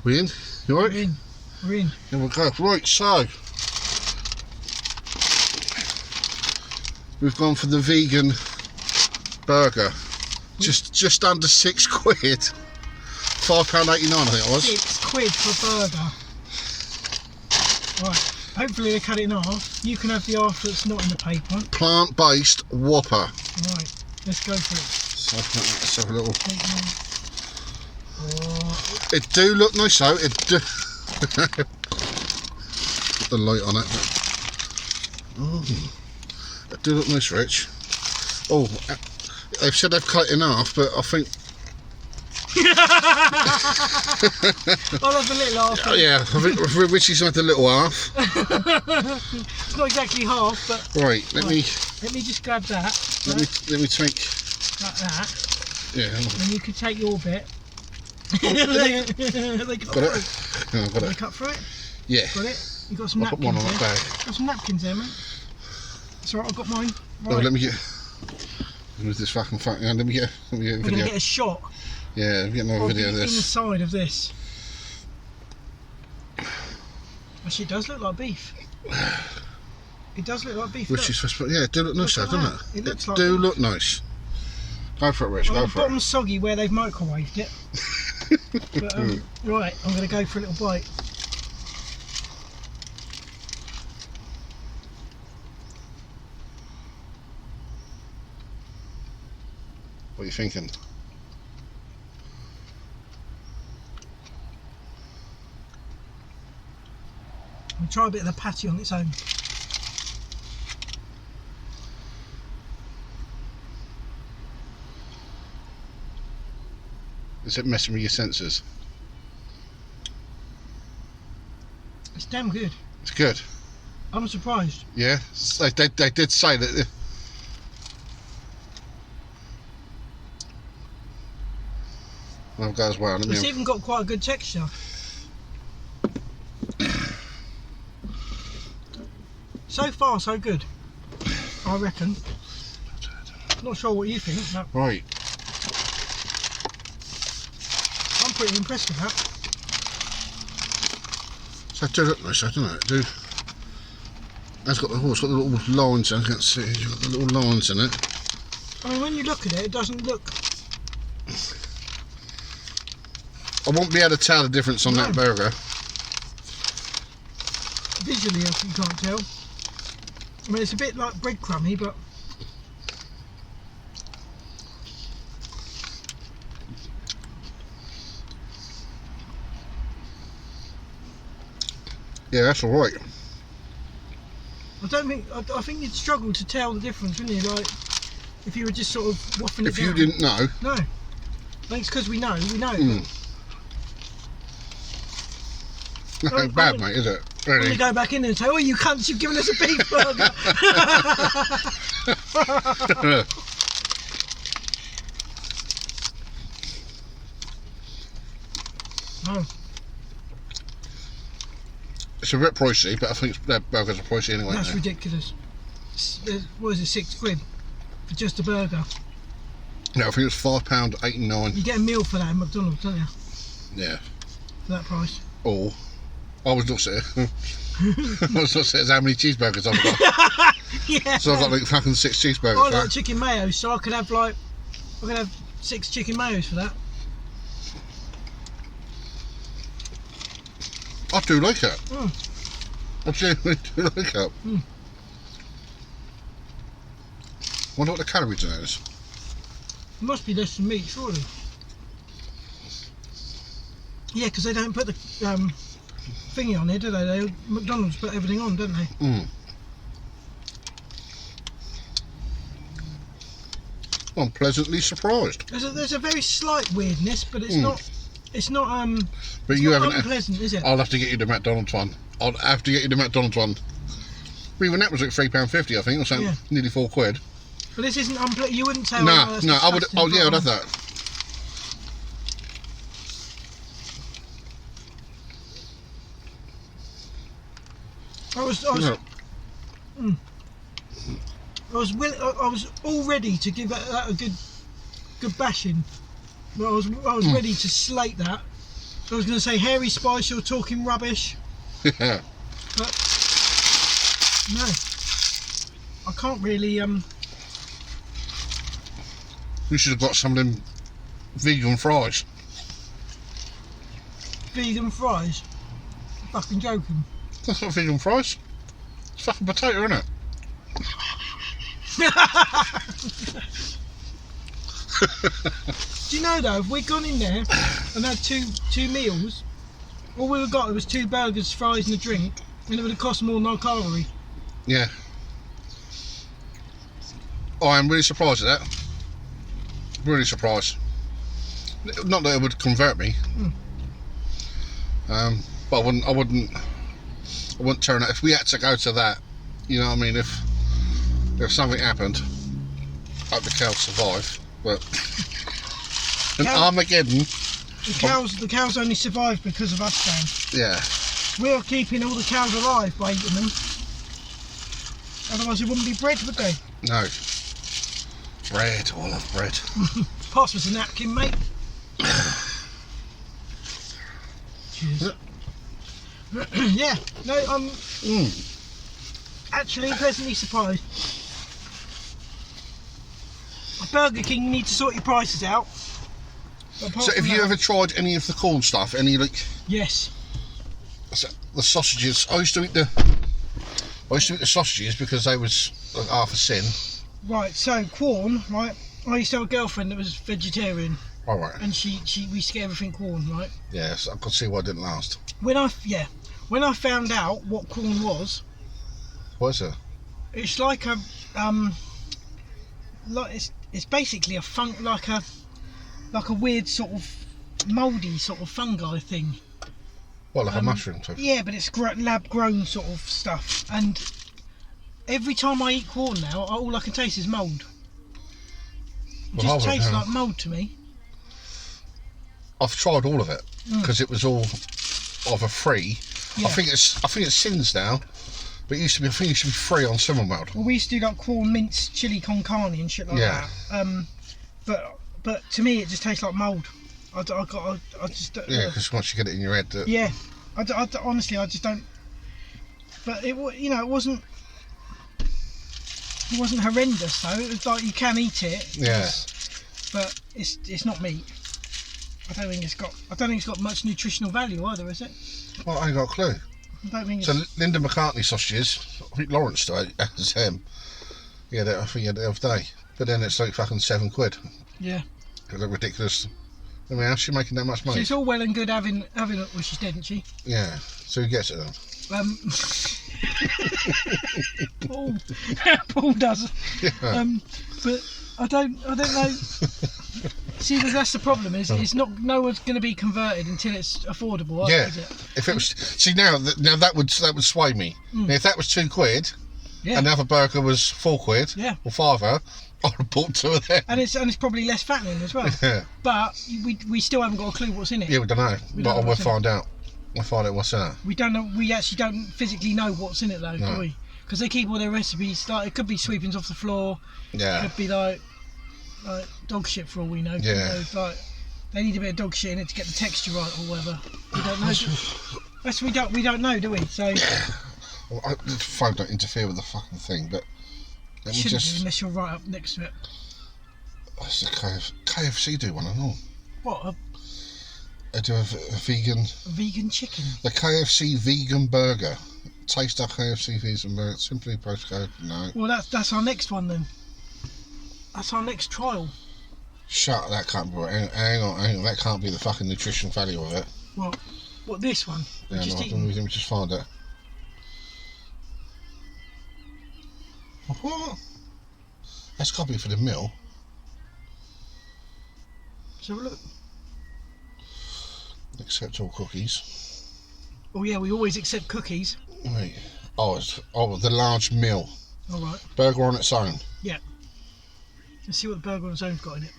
We in? You alright? We're in. We're in. Here we go. Right, so we've gone for the vegan burger. Just under £6. £5.89 I think it was. £6 for a burger. Right. Hopefully they cut it in half. You can have the half that's not in the paper. Plant-based Whopper. Right. Let's go for it. So let's have a little. Oh. It do look nice though. It do. Put the light on it. Oh, it do look nice, Rich. Oh, they've said they've cut it in half, but I think. I'll have a little half. Oh, yeah, I think Richie's had the little half. It's not exactly half, but. Right, let me just grab that. Let me take. Like that. Yeah. And you can take your bit. They cut Got it? No, got They it. cut through it? Yeah. Got it? You got some I'll put napkins one on there? that bag. Got some napkins there, mate? It's alright, I've got mine. Right. Oh, let me get. With this fucking yeah, let me get a We're video. going to get a shot Yeah, let me get another video of the this. inside of this. Actually, it does look like beef. It does look like beef. Which is supposed to, yeah, it do look nice, Look though, at doesn't that. it? It looks like do beef. look nice. Go for it, Rich. Well, Go the for it. bottom's soggy where they've microwaved it. But, right, I'm going to go for a little bite. What are you thinking? I'll try a bit of the patty on its own. Is it messing with your senses? It's damn good. It's good. I'm surprised. Yeah, they did say that. Well, it goes well. It's even got quite a good texture. So far, so good. I reckon. Not sure what you think, but Right. I'm pretty impressed with that. So it do look nice, doesn't it? It's got the little lines. I can't see. You've got the little lines in it. I mean, when you look at it, it doesn't look. I won't be able to tell the difference on that burger. Visually, you can't tell. I mean, it's a bit like breadcrumby, but Yeah, that's all right. I don't think. I think you'd struggle to tell the difference, wouldn't you? Like, if you were just sort of waffling If it you down. didn't know. No. I think it's because we know. We know. No, ain't bad, mate, is it? When Really? we go back in there and say, "Oh, you cunts! You've given us a beef burger." No. It's a bit pricey, but I think their burgers are pricey anyway. That's aren't ridiculous. What is it, £6 for just a burger? they? No, I think it's £5.89. You get a meal for that in McDonald's, don't you? Yeah. For that price. Or I was not saying. I was not saying how many cheeseburgers I've got. Yeah. So I've got like fucking 6 cheeseburgers. I like Right? chicken mayo, so I could have 6 chicken mayos for that. I do like it. Mm. I genuinely do like it. Mm. Wonder what the calories in it is. It must be less than meat, surely. Yeah, because they don't put the thingy on it, do they? McDonald's put everything on, don't they? Mm. I'm pleasantly surprised. There's a very slight weirdness, but it's not. It's not But it's you not haven't. unpleasant, is it? I'll have to get you the McDonald's one. I'll have to get you the McDonald's one. But even that was like £3.50, I think, or something. Yeah. Nearly £4. But this isn't unpleasant. You wouldn't say. No, oh, that's no, I would. disgusting, Oh yeah, I'd but- have that. I was No. I was all ready to give that a good bashing. But I was ready to slate that. I was going to say Hairy Spice, you're talking rubbish. Yeah. But no, I can't really. We should have got some of them vegan fries. Vegan fries. You're fucking joking. That's not vegan fries. It's fucking potato, isn't it? Do you know though, if we'd gone in there and had two meals, all we would have got was 2 burgers, fries and a drink, and it would have cost more than our calorie. Yeah. Oh, I'm really surprised at that. Really surprised. Not that it would convert me. But I wouldn't turn it if we had to go to that. You know what I mean? If something happened, I hope the cows survive. But an Armageddon. The cows only survive because of us, Dan. Yeah. We're keeping all the cows alive by eating them. Otherwise, there wouldn't be bread, would they? No. Bread. Oh, I love bread. Pass us a napkin, mate. Cheers. Yeah. No, I'm actually pleasantly surprised. At Burger King, you need to sort your prices out. So, have you ever tried any of the corn stuff? Any like? Yes. The sausages. I used to eat the sausages because they was like half a sin. Right. So corn. Right. I used to have a girlfriend that was vegetarian. All right. And we used to get everything corn. Right. Yes, I could see why it didn't last. When I found out what corn was. What is it? It's like a it's basically like a weird sort of mouldy sort of fungi thing. Well, like a mushroom type. Yeah, but it's lab grown sort of stuff. And every time I eat corn now, all I can taste is mould. It just tastes like mould to me. I've tried all of it because it was all either free. Yeah. I think it's sins now, but it used to be. I think it used to be free on Summerworld. Well, we used to do like corn mince chili con carne and shit like that. But to me, it just tastes like mould. I just Yeah, because once you get it in your head, yeah, honestly, I just don't. But it wasn't horrendous though. It was like you can eat it. Yeah. But it's not meat. I don't think it's got much nutritional value either, is it? Well, I ain't got a clue. I don't think So it's... Linda McCartney sausages. I think Lawrence died as him. Yeah, I think he had it the other day. But then it's like fucking £7. Yeah. It's like ridiculous. I mean, how's she making that much money? So it's all well and good having it. Well, she's dead, isn't she? Yeah. So who gets it then? Paul does. Yeah. But I don't know. See, that's the problem. It's not. No one's going to be converted until it's affordable. Yeah. Is it? If it was, see now that would sway me. Now, if that was £2, Yeah. and the other burger was £4, Yeah. or £5, I would have bought 2 of them. And it's probably less fattening as well. Yeah. But we still haven't got a clue what's in it. Yeah, we don't know, We but don't know we'll what's in find out. We'll find out what's in it. We don't know. We actually don't physically know what's in it though, No. do we? Because they keep all their recipes. Like it could be sweepings off the floor. It Yeah. could be like dog shit for all we know. Yeah. You know, like they need a bit of dog shit in it to get the texture right or whatever. We don't know. We don't know, do we? So Well, the phone don't interfere with the fucking thing, but let me shouldn't just. do unless you're right up next to it. That's the KFC do one and all. What They do a vegan. a vegan chicken? The KFC vegan burger. Taste our KFC vegan burger. Simply postcode. No. Well, that's our next one then. That's our next trial. Shut. That can't be right. Hang on. That can't be the fucking nutrition value of it. What this one? Yeah, Just no, eaten. let me just find it. What? That's got to be for the meal. So look. Accept all cookies. Oh yeah, we always accept cookies. Wait. Oh, the large meal. All right. Burger on its own. Let's see what the burger on its own's got in it.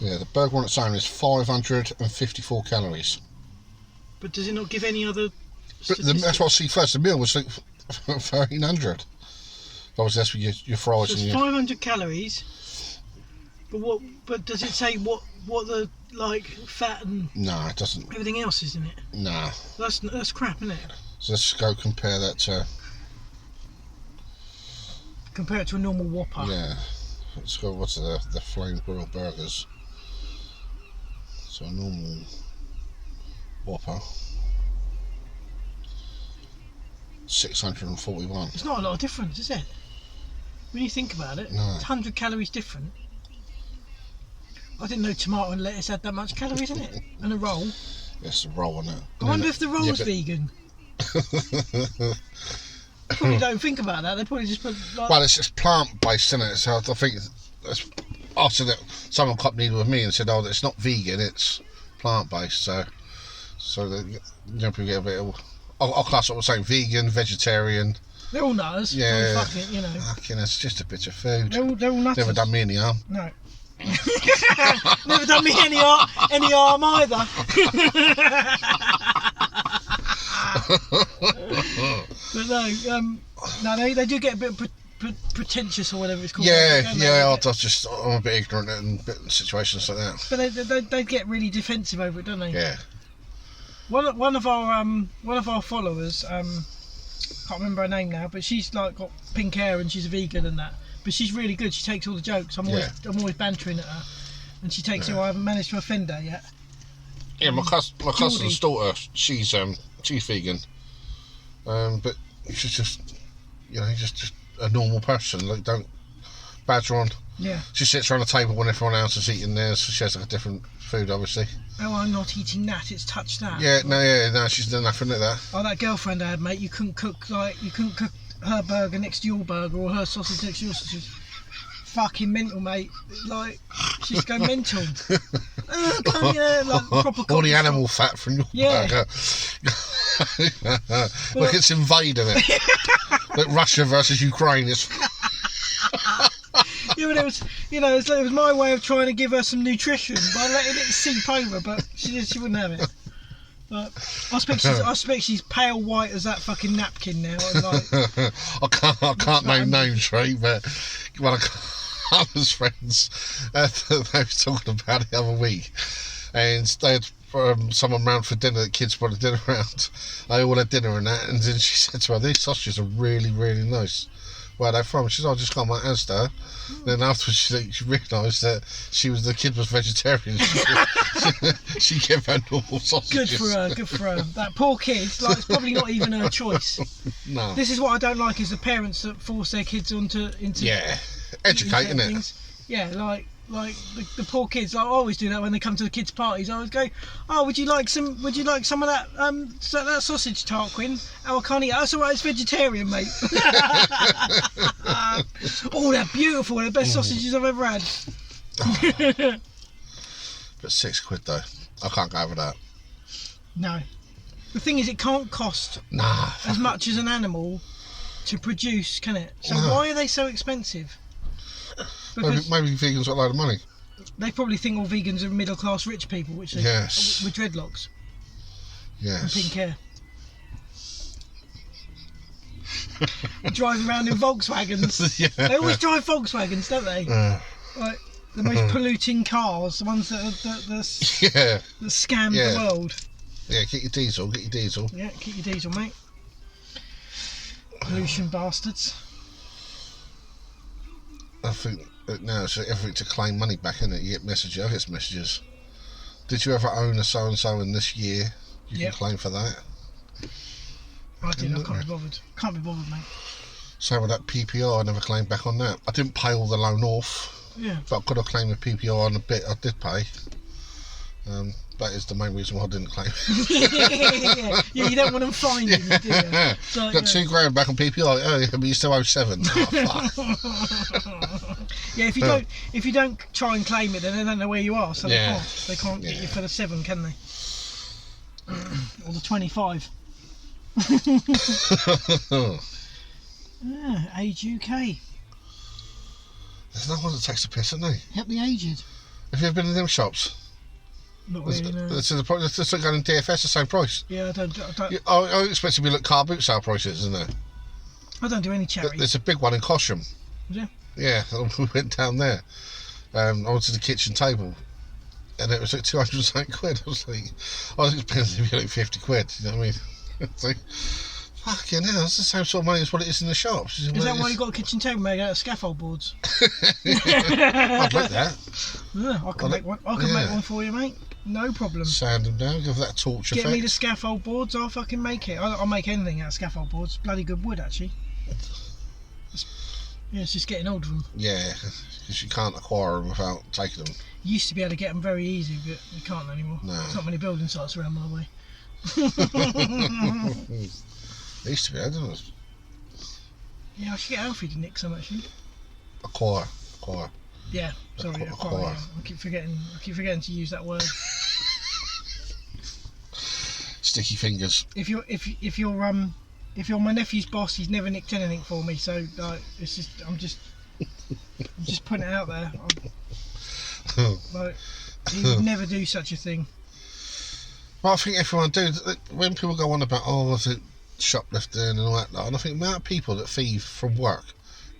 Yeah, the burger on its own is 554 calories. But does it not give any other But that's what I see first. The meal was like 1300. Obviously, that's with your fries So and it's your. 500 calories. But does it say what the like fat and No, it doesn't. everything else is in it? No. That's crap, isn't it? So let's go compare that to. Compare it to a normal Whopper. Yeah. Let's go. What's the flame grill burgers? So a normal Whopper. 641. It's not a lot of difference, is it? When you think about it, No. it's 100 calories different. I didn't know tomato and lettuce had that much calories in it. And a roll. Yes, a roll on it. I wonder if the roll's vegan. They probably don't think about that. They probably just put like... Well, it's plant-based, isn't it? So I think it's after that someone copied with me and said, "Oh, it's not vegan, it's plant-based." So that, you know, people get a bit of. I'll class what we're saying: vegan, vegetarian. They're all nutters. Yeah. So fuck it, you know. Fucking, it's just a bit of food. They're all nutters. Never done me any harm. No. Never done me any harm either. But no, they do get a bit pretentious or whatever it's called. Yeah, I'm a bit ignorant in situations like that. But they get really defensive over it, don't they? Yeah. One of our followers, can't remember her name now, but she's like got pink hair and she's a vegan and that. But she's really good. She takes all the jokes. I'm always bantering at her, and she takes it. I haven't managed to offend her yet. Yeah, my cousin's daughter, she's vegan, but she's just, you know, just a normal person. Like, don't badger on. Yeah. She sits around the table when everyone else is eating theirs. So she has like a different food, obviously. Oh, I'm not eating that. It's touch that. Yeah, no, she's done nothing like that. Oh, that girlfriend I had, mate. You couldn't cook her burger next to your burger or her sausage next to your sausage. Fucking mental, mate. Like, she's going mental. Like proper all the animal fat from your burger. Look, it's invading it. Like Russia versus Ukraine. It's Yeah, but it was my way of trying to give her some nutrition by letting it seep over, but she wouldn't have it. But I expect she's pale white as that fucking napkin now. And like, I can't name names, right? But one of Carla's friends, they were talking about it the other week, and they had someone round for dinner. The kids brought the dinner round. They all had dinner and that, and then she said to her, "These sausages are really, really nice. Where are they from?" She said, "I just got my Asda." Then afterwards she realised that the kid was vegetarian. She gave her normal sausages. Good for her. That poor kid, like, it's probably not even her choice. No. This is what I don't like, is the parents that force their kids into educating it. Things. Yeah, like the poor kids. Like, I always do that when they come to the kids' parties. I always go, "Oh, would you like some of that that sausage, Tarquin?" "Oh, I can't eat. That's all right. It's vegetarian, mate." Oh, they're beautiful. They're the best sausages I've ever had. But £6 though. I can't go over that. No. The thing is, it can't cost as much as an animal to produce, can it? So why are they so expensive? Because maybe vegans got a load of money. They probably think all vegans are middle class rich people, with dreadlocks. Yes. And pink hair. Driving around in Volkswagens. Yeah. They always drive Volkswagens, don't they? Like the most polluting cars, the ones that scam the world. Yeah, get your diesel. Yeah, keep your diesel, mate. Pollution bastards. I think that now it's everything to claim money back, isn't it? You get messages. I get messages. Did you ever own a so and so in this year? You can claim for that. I did. I can't be bothered. Can't be bothered, mate. Same with that PPR. I never claimed back on that. I didn't pay all the loan off. Yeah. But I could have claimed a PPR on a bit I did pay. That is the main reason why I didn't claim. Yeah, you don't want them finding you, do you? So, got £2,000 back on PPR. Oh, yeah, but you still owe 7. Oh, fuck. Yeah, if you don't try and claim it, then they don't know where you are, so they can't get you for the 7, can they? Or the 25. Age UK. There's no one that takes the piss, isn't they? Help the aged. Have you ever been in them shops? Not really, no. It's like going in DFS, the same price. Yeah, I don't. I expect to be like car boot sale prices, isn't there? I don't do any charity. There's a big one in Cosham. Yeah. Yeah, we went down there. I went to the kitchen table, and it was like 208 quid. I was expecting to be like 50 quid. You know what I mean? It's like, fucking hell, that's the same sort of money as what it is in the shops. Is that why you got a kitchen table made out of scaffold boards? I'd like that. Yeah, I can make one. I can make one for you, mate. No problem. Sand them down, give that a torch effect. Get me the scaffold boards, I'll fucking make it. I'll make anything out of scaffold boards. Bloody good wood, actually. It's just getting old of them. Yeah, because you can't acquire them without taking them. You used to be able to get them very easy, but you can't anymore. No. There's not many building sites around my way. They used to be, didn't it? Yeah, I should get Alfie to nick some, actually. Acquire. Yeah, sorry, acquire. Yeah. I keep forgetting to use that word. Sticky fingers. If you're my nephew's boss, he's never nicked anything for me. So like, it's just I'm just putting it out there. Like, he would never do such a thing. Well, I think everyone do. When people go on about was it shoplifting and all that, and I think the amount of people that thieve from work.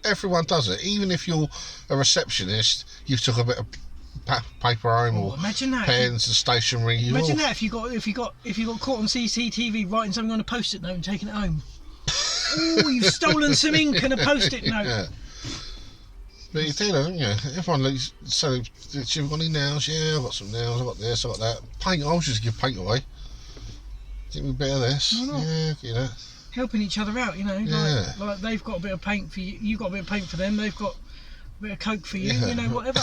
Everyone does it. Even if you're a receptionist, you've took a bit of paper home or imagine that, pens and stationery. Imagine that if you got caught on CCTV writing something on a post-it note and taking it home. Oh, you've stolen some ink and a post-it note. Yeah. But you do that, don't you? Everyone looks, so, you've got any nails? Yeah, I've got some nails, I've got this, I've got that. Paint, I'll just give paint away. Give me a bit of this. Yeah, you know. Helping each other out, you know. Yeah. Like they've got a bit of paint for you, you got a bit of paint for them, they've got a bit of coke for you, you know, whatever.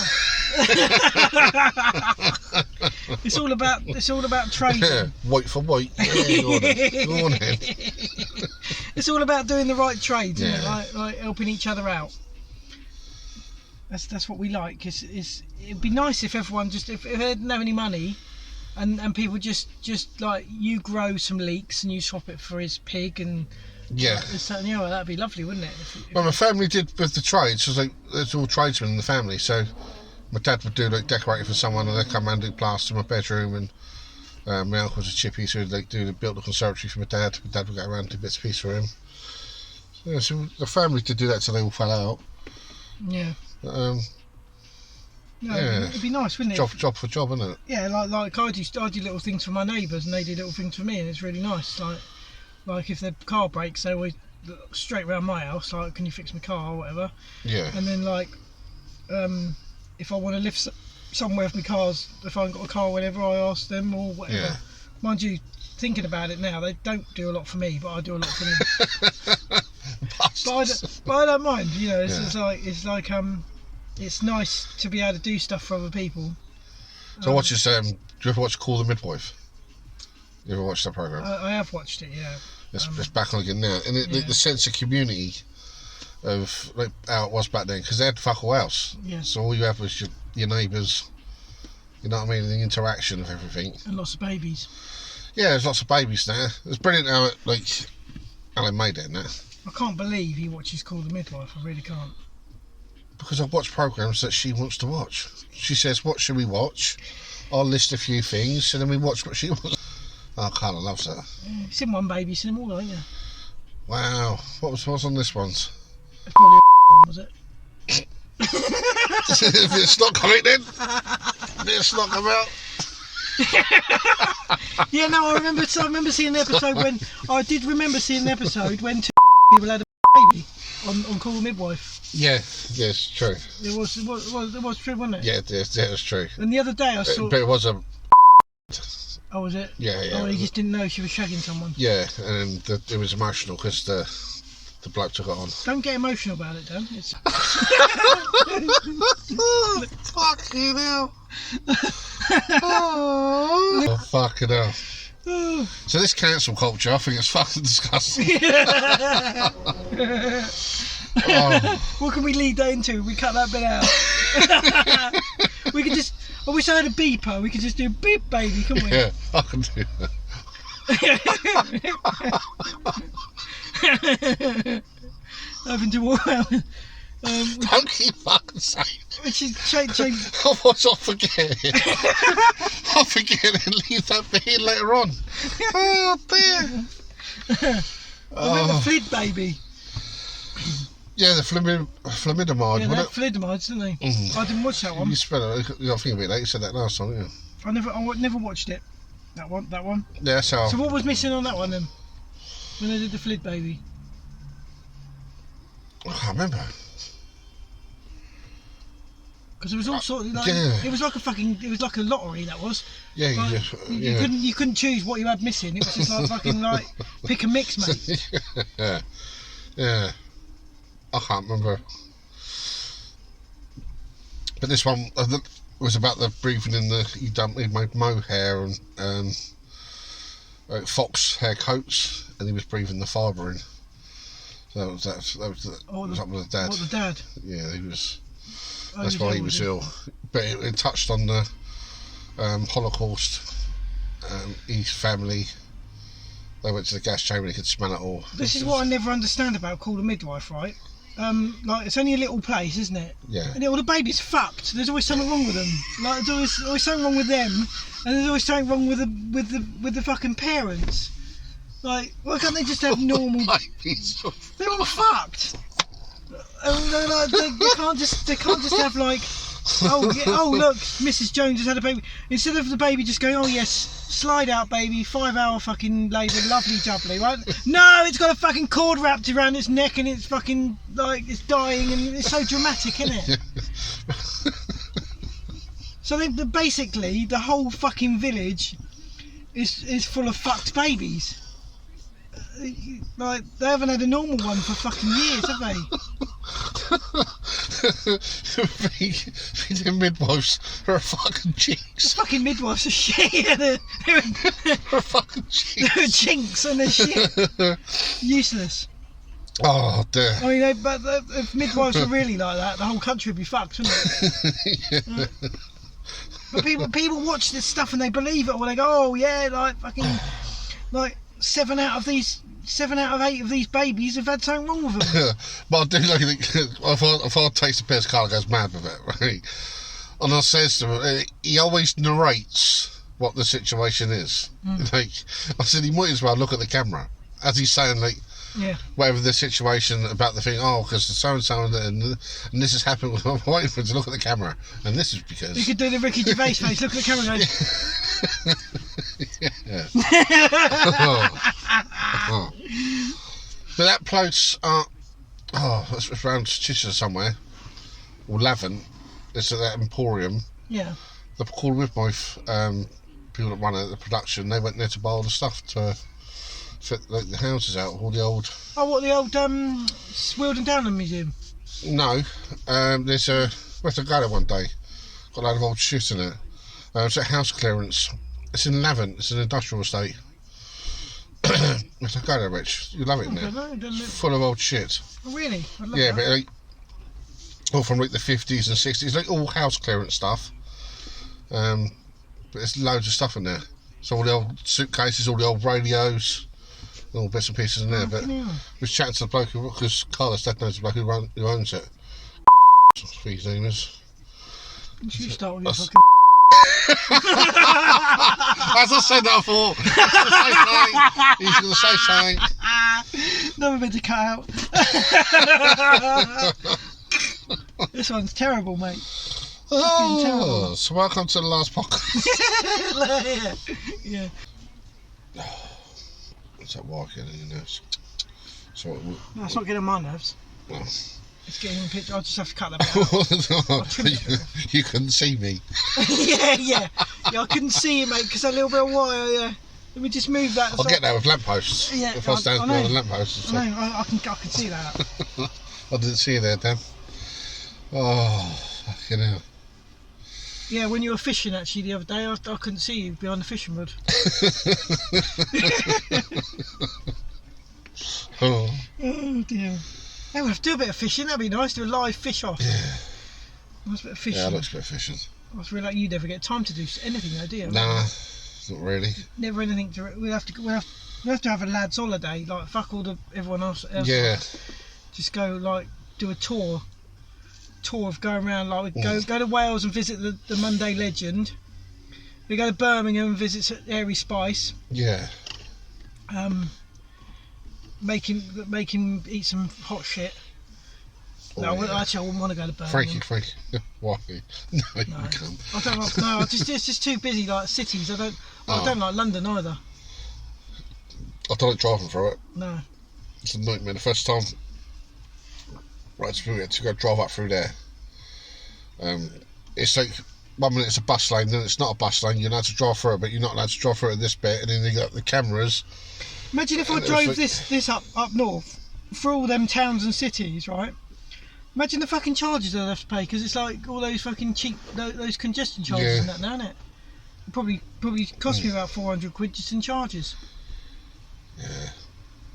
It's all about trading. Yeah, white for white. Yeah, go on then. It's all about doing the right trades, isn't it? Like helping each other out. That's what we like. It'd be nice if everyone if they didn't have any money, and people just like you grow some leeks and you swap it for his pig and that'd be lovely, wouldn't it? Well, my family did with the trades. So there's all tradesmen in the family. So my dad would do like decorating for someone, and they'd come around and do plaster in my bedroom, and my uncle was a chippy, so they'd built the conservatory for my dad. My dad would go around and do bits and pieces for him. So the family did do that till they all fell out. Yeah. Yeah, it'd be nice, wouldn't it? Job for job, isn't it? Yeah, like I do little things for my neighbours, and they do little things for me, and it's really nice. Like if their car breaks, they always look straight round my house. Like, can you fix my car or whatever? Yeah. And then like, if I want to lift somewhere with my cars, if I haven't got a car or whatever, I ask them or whatever. Yeah. Mind you, thinking about it now, they don't do a lot for me, but I do a lot for them. but I don't mind. You know, it's nice to be able to do stuff for other people. So do you ever watch Call the Midwife? You ever watched that programme? I have watched it, yeah. It's back on again now, and the sense of community of like how it was back then, because they had fuck all else. Yeah. So all you had was your neighbours. You know what I mean? The interaction of everything. And lots of babies. Yeah, there's lots of babies now. It's brilliant how they made it now. I can't believe he watches Call the Midwife. I really can't. Because I've watched programmes that she wants to watch. She says, "What should we watch?" I'll list a few things, and then we watch what she wants. Oh, Carla loves that. Yeah, you've seen one baby, seen them all, haven't you? Wow. What's on this one? It's probably a one, was it? If it's not coming then. It's not come out. Yeah, no, I remember seeing the episode when two people had a baby on Call the Midwife. Yeah, it's true. It was true, wasn't it? Yeah, it was true. And the other day I saw. But it was a. Oh, was it? Yeah. Oh, he just didn't know she was shagging someone. Yeah, and it was emotional because the bloke took it on. Don't get emotional about it, Dan. It's. Fucking hell. Oh, fucking hell. So this cancel culture, I think it's fucking disgusting. What can we lead that into? We cut that bit out. We could just. I wish I had a beeper. We could just do beep, baby, couldn't we? Yeah, I can do that. Having to walk out. Don't keep fucking saying it. Which is change. I'll forget it. I'll forget it and leave that bit in later on. Oh dear. I've had a flit baby. Yeah, the flumidomide. Yeah, they had wasn't it? thalidomides, didn't they? Mhm. I didn't watch that one. You spell it. I think of it. Like you said that last time, didn't you? I never watched it. That one. Yeah, that's how. So what was missing on that one then? When they did the Flid baby? I can't remember. Because it was all sort of like yeah. it was like a lottery. That was. Yeah, Like, yeah. you couldn't choose what you had missing. It was just like fucking like pick a mix, mate. Yeah, yeah. I can't remember. But this one was about the breathing in the. He made mohair and fox hair coats, and he was breathing the fibre in. So that was up with the dad. What, the dad? Yeah, he was. Oh, That's why he was ill. But it touched on the Holocaust. His family. They went to the gas chamber and he could smell it all. This is what I never understand about Call the Midwife, right? Like it's only a little place, isn't it? Yeah. And all the babies fucked. There's always something wrong with them. Like there's always something wrong with them, and there's always something wrong with the fucking parents. Like, why can't they just have normal? Babies. They're all fucked. And they're like, they can't just have like, oh yeah, oh look, Mrs. Jones has had a baby. Instead of the baby just going, oh yes, slide out baby, 5-hour fucking labour, lovely jubbly, right? No, it's got a fucking cord wrapped around its neck and it's fucking like it's dying and it's so dramatic, isn't it? So basically the whole fucking village is full of fucked babies. Like they haven't had a normal one for fucking years, have they? The midwives are fucking jinx. The fucking midwives are shit. They're Fucking jinx. they're jinx and they're shit. Useless. Oh dear. I mean, but if midwives were really like that, the whole country would be fucked, wouldn't it? Yeah. But people watch this stuff and they believe it, or they go, oh yeah, like fucking, like 7 out of 8 of these babies have had something wrong with them. But I do like if I taste a piss, Carl goes mad with it, right? And I says to him, he always narrates what the situation is. Like I said, he might as well look at the camera as he's saying, like, Yeah. whatever the situation about the thing. Oh, because so and so and this has happened. I'm waiting for him to look at the camera, and this is because You could do the Ricky Gervais face. Look at the camera, guys. yeah. Oh. But that place, that's around Chichester somewhere, or Lavant. It's at that Emporium. Yeah. The Call Midwife, people that run it, the production, they went there to buy all the stuff to fit the houses out, all the old. Oh, what, the old Wealdon Downland Museum? No, there's a. We have to go there one day. Got a load of old shit in it. It's a house clearance. It's in Lavant. It's an industrial estate. We have to go there, Rich. You love it in there. Full of old shit. Oh, really? I'd love Yeah, that. but like, all from like the 50s and 60s, like all house clearance stuff. But there's loads of stuff in there. So all the old suitcases, all the old radios, all bits and pieces in there. But we was chatting to the bloke because Carlos dad knows the bloke who owns it. His name is. You start with your That's- fucking. As I said that, I thought he's going to say something. Never been to cut out. This one's terrible, mate. Oh, terrible. so welcome to the last podcast. Yeah. What's that walking in your nose? So No, it's not getting on my nerves. well, It's getting in pitch. I'll just have to cut that bit out. you couldn't see me. yeah, I couldn't see you, mate, because that little bit of wire. Yeah. Let me just move that. I'll get there with lampposts. Yeah, if I stand I behind know. the lampposts. I know. I can see that. I didn't see you there, Dan. Oh, fucking hell. Yeah, when you were fishing actually the other day, I couldn't see you behind the fishing rod. Oh. Oh dear. Hey, we'll have to do a bit of fishing. That'd be nice. Do a live fish off. Yeah. Nice bit of fishing. Yeah, I love a bit of fishing. I was really like you never get time to do anything, though, do you? Nah, not really. Never anything to. We'll have to have a lads' holiday. Like fuck all everyone else. Yeah. Just go like do a tour of going around. Like we go to Wales and visit the Monday Legend. We go to Birmingham and visit Airy Spice. Yeah. Make him eat some hot shit, No, yeah. actually, I wouldn't want to go to Birmingham. Frankie. Why? No, you can't. I don't like. No, it's just too busy. Like cities, I don't like London either. I don't like driving through it. No. It's a nightmare. The first time, right, to go drive up through there. It's like 1 minute it's a bus lane, then it's not a bus lane. You're allowed to drive through it, but you're not allowed to drive through it this bit, and then you got the cameras. Imagine if I drove this up north through all them towns and cities, right? Imagine the fucking charges I'd have to pay, because it's like all those fucking cheap those congestion charges and that now, isn't it? It probably cost me about 400 quid just in charges.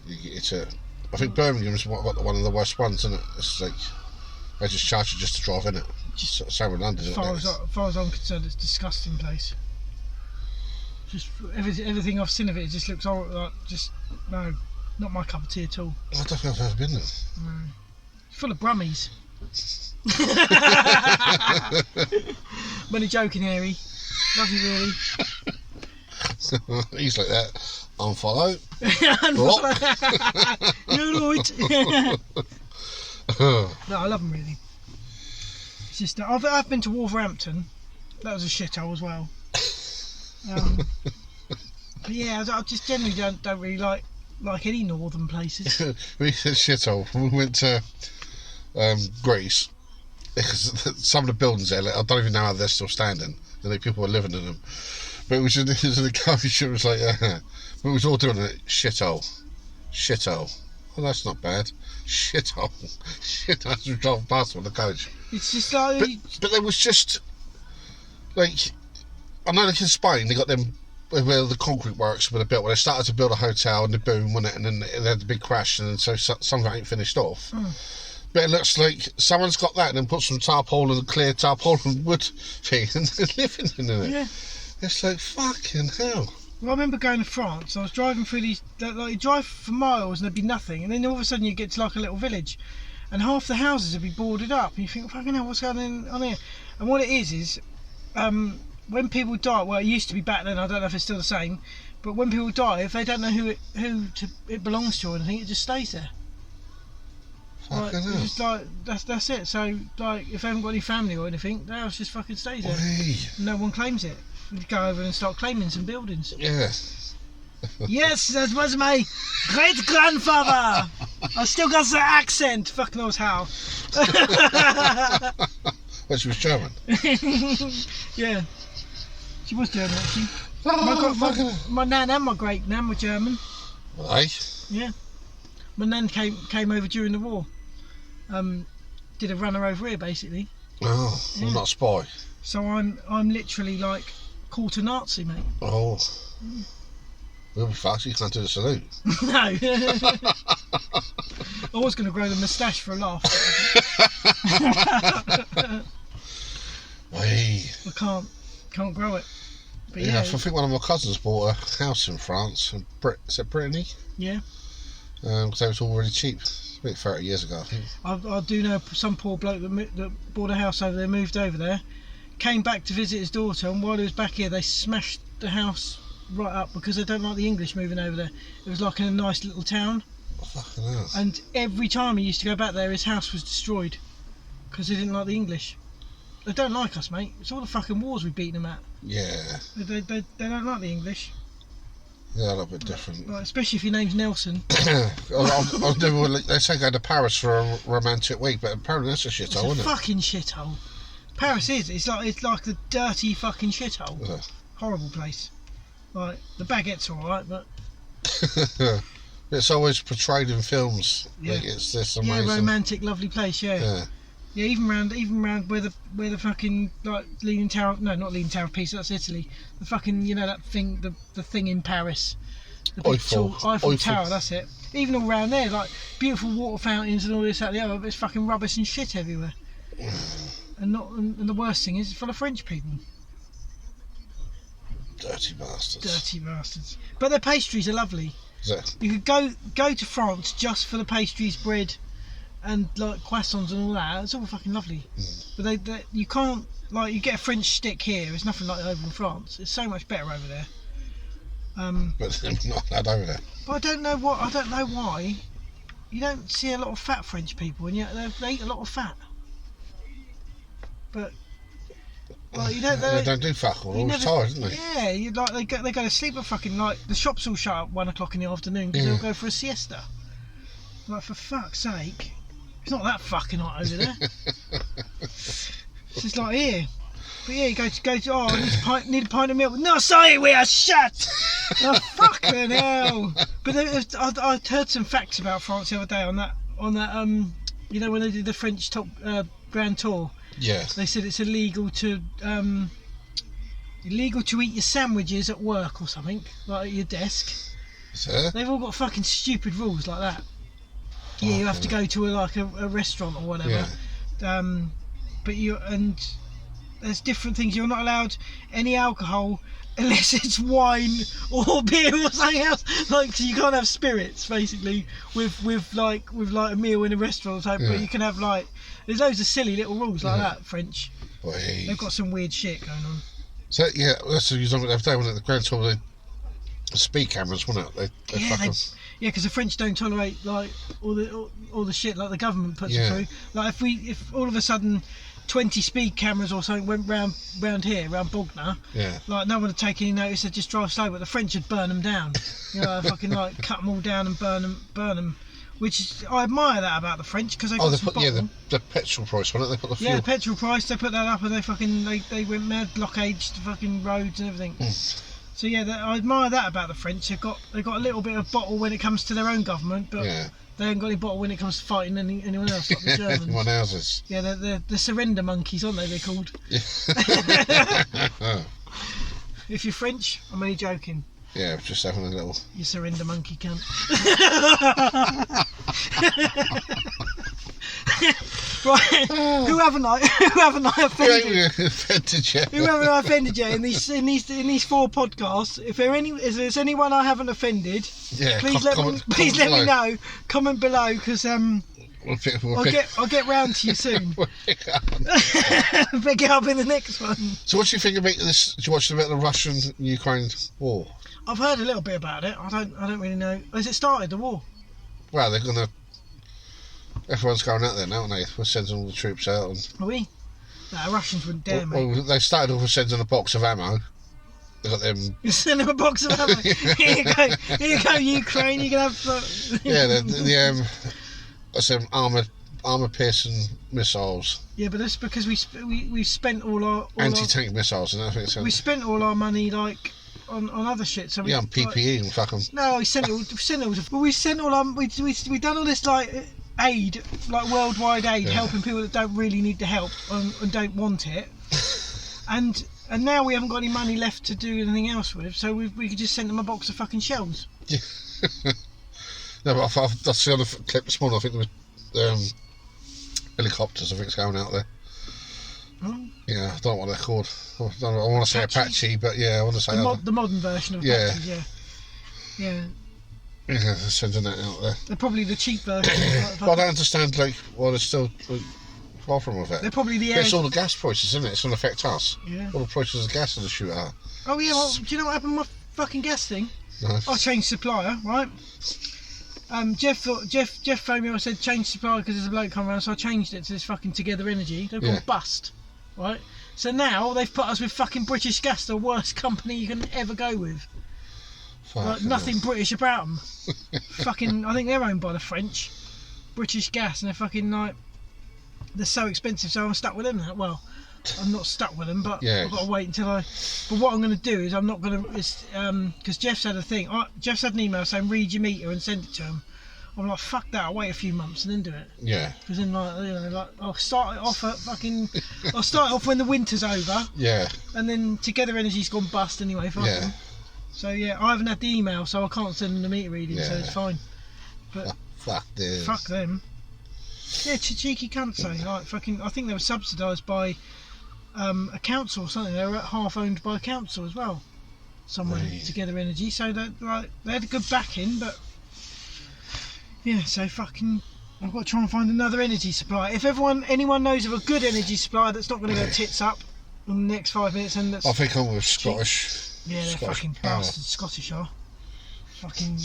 Yeah, I think Birmingham's one of the worst ones, isn't it? It's like they just charge you just to drive in it. Just same with London. As far as I'm concerned, it's a disgusting place. Just everything I've seen of it just looks like no, not my cup of tea at all. I don't think I've ever been there. No. It's full of brummies. I'm only joking, Harry. Love you, really. He's like that. Unfollow. You're right. No, I love them really. It's just I've been to Wolverhampton. That was a shithole as well. But yeah, I just generally don't really like any northern places. We said shithole. We went to Greece. Some of the buildings there, I don't even know how they're still standing. I think people were living in them. But it was in the coffee shop. It was like, we was all doing it. Shithole. Well, that's not bad. Shithole. Shit, I had to drive past on the coach. It's just like. But there was just like, I know like in Spain they got them where the concrete works were built. When they started to build a hotel and the boom, wasn't it? And then they had the big crash, and so some of it ain't finished off. But it looks like someone's got that and then put some tarpaulin and clear tarpaulin wood thing and they're living in it. Yeah. It's like fucking hell. Well, I remember going to France. I was driving through these, like you drive for miles and there'd be nothing, and then all of a sudden you get to like a little village, and half the houses would be boarded up, and you think, fucking hell, what's going on here? And what it is, when people die, well, it used to be back then. I don't know if it's still the same, but when people die, if they don't know who it belongs to or anything, it just stays there. Like, it's just like that's it. So like, if they haven't got any family or anything, the house just fucking stays there. No one claims it. You go over and start claiming some buildings. Yeah. Yes, that was my great grandfather. I still got the accent. Fuck knows how. Well, she was German. Yeah, she was German actually. My nan and my great nan were German. Aye. Yeah. My nan came over during the war. Did a runner over here basically. Oh, yeah. I'm not a spy. So I'm literally like quarter Nazi, mate. Oh. We'll be fast. You can't do the salute. No. I was going to grow the moustache for a laugh. Hey. I can't grow it. But yeah, I think one of my cousins bought a house in France. Is it Brittany? Yeah. Because it was all really cheap. About 30 years ago, I think. I do know some poor bloke that bought a house over there, moved over there, came back to visit his daughter, and while he was back here, they smashed the house right up because they don't like the English moving over there. It was like in a nice little town. Oh, fucking hell. And every time he used to go back there, his house was destroyed because they didn't like the English. They don't like us, mate. It's all the fucking wars we've beaten them at. Yeah. They don't like the English. Yeah, a little bit different. Like, especially if your name's Nelson. I've never. They say go to Paris for a romantic week, but apparently that's a shithole, isn't it? Fucking shithole. Paris is. It's like the dirty fucking shithole. Horrible place. Like the baguette's all right, but it's always portrayed in films. Yeah. Like it's this amazing. Yeah, romantic, lovely place. Yeah. Yeah, even round where the fucking like Leaning Tower, no, not Leaning Tower of Pisa, that's Italy. The fucking, you know, that thing, the thing in Paris, the big Eiffel Tower, that's it. Even all around there, like beautiful water fountains and all this, that, and the other, but it's fucking rubbish and shit everywhere. And the worst thing is, it's full of French people. Dirty bastards. But their pastries are lovely. Is it? You could go to France just for the pastries, bread, and like croissants and all that. It's all fucking lovely. But they you can't, like, you get a French stick here, it's nothing like it over in France. It's so much better over there. But they're not allowed over there. But I don't know why. you don't see a lot of fat French people, and yet they eat a lot of fat. But like, you don't. They don't do fuck all. They're always tired, aren't they? Yeah, you like they go to sleep at fucking like the shops all shut at 1 o'clock in the afternoon because they'll go for a siesta. Like, for fuck's sake, it's not that fucking hot over there. It's just like here. But yeah, you go to oh, I need a pint of milk. No, sorry, we are shut. Oh, fucking hell. But I heard some facts about France the other day on that you know, when they did the French top Grand Tour. Yeah. They said it's illegal to eat your sandwiches at work or something, like at your desk. So? They've all got fucking stupid rules like that. Yeah, you have to go to a restaurant or whatever. Yeah. But there's different things. You're not allowed any alcohol unless it's wine or beer or something else. Like, so you can't have spirits basically with like a meal in a restaurant or something. But you can have like, there's loads of silly little rules like that. French. Wait. They've got some weird shit going on. So yeah, that's what you was on the other day, wasn't it? The Grand Tour, the speed cameras, wasn't it? Yeah, because the French don't tolerate like all the shit like the government puts it through. Like if all of a sudden 20 speed cameras or something went round here, around Bognor, like no one would take any notice, they'd just drive slow, but the French would burn them down. You know, fucking like cut them all down and burn them. Which is, I admire that about the French, because they got some bottle. the petrol price, wasn't it? They put the fuel. Yeah, the petrol price, they put that up, and they went mad, blockaged the fucking roads and everything. So yeah, I admire that about the French. They've got a little bit of bottle when it comes to their own government, but they haven't got any bottle when it comes to fighting anyone else, like the Germans. Anyone else's. Yeah, they're the surrender monkeys, aren't they? They're called. If you're French, I'm only joking. Yeah, just having a little. You surrender monkey cunt. Right, who haven't I offended? Who haven't I offended yet in these 4 podcasts? If there's anyone I haven't offended, please let me know. Comment below, because I'll get round to you soon. Pick it up in the next one. So what do you think about this? Did you watch a bit of the Russian-Ukraine war? I've heard a little bit about it. I don't really know. Has it started, the war? Well, they're gonna. Everyone's going out there now, aren't they? We're sending all the troops out. Are we? No, the Russians wouldn't dare, mate. Well, they started off with sending a box of ammo. They got them. You send them a box of ammo. Here you go, Ukraine. You can have. Yeah, that's them armor-piercing missiles. Yeah, but that's because we spent all our anti-tank missiles, and I think so. We spent all our money like on other shit. So on PPE and fucking. No, we sent all our. We done all this like aid, like worldwide aid, helping people that don't really need the help and don't want it, and now we haven't got any money left to do anything else with, so we could just send them a box of fucking shells. No, but I've seen on the clip this morning. I think there was helicopters. I think it's going out there. Oh. Yeah, I don't know what they're called. I want to say Apache, but I want to say the modern version of Apache. Yeah. Yeah, they're sending that out there. They're probably the cheap version. But I don't understand why they're still far from with it. They're probably it's all the gas prices, isn't it? It's going to affect us. Yeah. All the prices of gas are to shoot out. Oh yeah. Well, do you know what happened with my fucking gas thing? No. I changed supplier, right? Jeff phoned me. I said change supplier because there's a bloke coming around, so I changed it to this fucking Together Energy. They've gone bust, right? So now they've put us with fucking British Gas, the worst company you can ever go with. Like, nothing British about them. Fucking, I think they're owned by the French. British Gas, and they're fucking like, they're so expensive, so I'm stuck with them now. Well, I'm not stuck with them, but I've got to wait until but what I'm going to do is I'm not going to, because Jeff's had a thing. Jeff's had an email saying read your meter and send it to him. I'm like, fuck that, I'll wait a few months and then do it. Yeah. Because then, I'll start it off I'll start it off when the winter's over. Yeah. And then Together Energy's gone bust anyway, fuck them. So I haven't had the email, so I can't send them the meter reading, so it's fine. But fuck this. Fuck them. Yeah, cheeky cunts though. Like fucking, I think they were subsidised by a council or something. They were half owned by a council as well, somewhere. Right. Together Energy. So they had a good backing, but so fucking. I've got to try and find another energy supplier. If anyone knows of a good energy supplier that's not going to go tits up in the next 5 minutes, and that's. I think I'm with Scottish. Yeah, they're Scottish fucking bastards. Scottish are. Fucking.